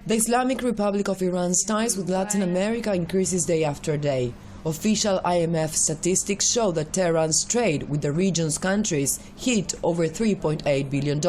The Islamic Republic of Iran's ties with Latin America increases day after day. Official IMF statistics show that Tehran's trade with the region's countries hit over $3.8 billion.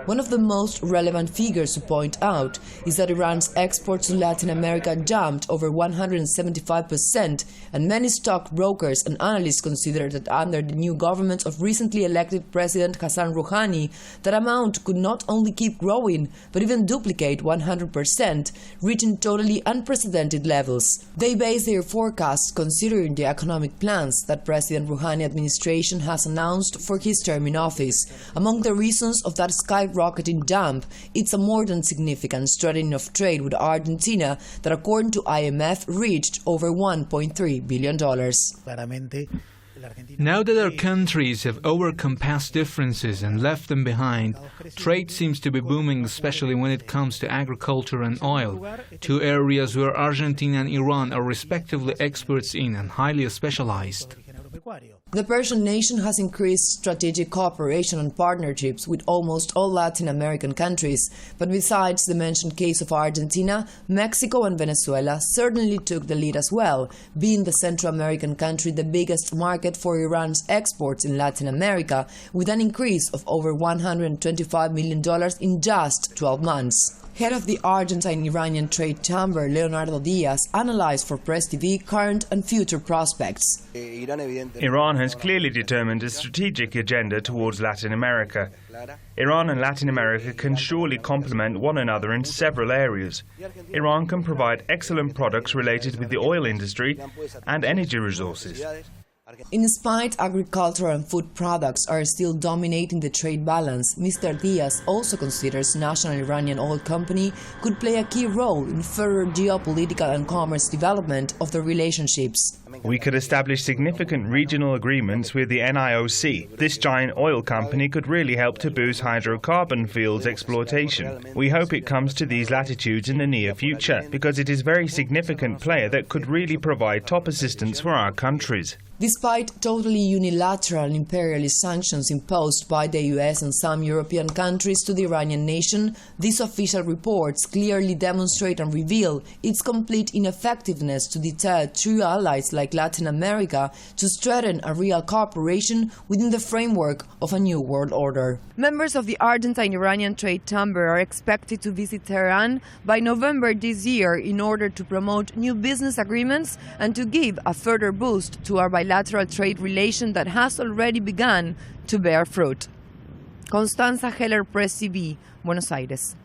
One of the most relevant figures to point out is that Iran's exports to Latin America jumped over 175%, and many stockbrokers and analysts consider that under the new government of recently elected President Hassan Rouhani, that amount could not only keep growing, but even duplicate 100%, reaching totally unprecedented levels. They base their forecasts considering the economic plans that President Rouhani administration has announced for his term in office. Among the reasons of that skyrocketing jump, it's a more than significant strengthening of trade with Argentina that, according to IMF, reached over $1.3 billion. Now that our countries have overcome past differences and left them behind, trade seems to be booming, especially when it comes to agriculture and oil, two areas where Argentina and Iran are respectively experts in and highly specialized. The Persian nation has increased strategic cooperation and partnerships with almost all Latin American countries, but besides the mentioned case of Argentina, Mexico and Venezuela certainly took the lead as well, being the Central American country the biggest market for Iran's exports in Latin America, with an increase of over $125 million in just 12 months. Head of the Argentine-Iranian Trade Chamber, Leonardo Diaz, analyzed for Press TV current and future prospects. Iran has clearly determined a strategic agenda towards Latin America. Iran and Latin America can surely complement one another in several areas. Iran can provide excellent products related with the oil industry and energy resources. In spite agricultural and food products are still dominating the trade balance, Mr. Diaz also considers National Iranian Oil Company could play a key role in further geopolitical and commerce development of the relationships. We could establish significant regional agreements with the NIOC. This giant oil company could really help to boost hydrocarbon fields exploitation. We hope it comes to these latitudes in the near future, because it is a very significant player that could really provide top assistance for our countries. Despite totally unilateral and imperialist sanctions imposed by the US and some European countries to the Iranian nation, these official reports clearly demonstrate and reveal its complete ineffectiveness to deter true allies like Latin America to strengthen a real cooperation within the framework of a new world order. Members of the Argentine-Iranian Trade Chamber are expected to visit Tehran by November this year in order to promote new business agreements and to give a further boost to our bilateral trade relation that has already begun to bear fruit. Constanza Heller, Press TV, Buenos Aires.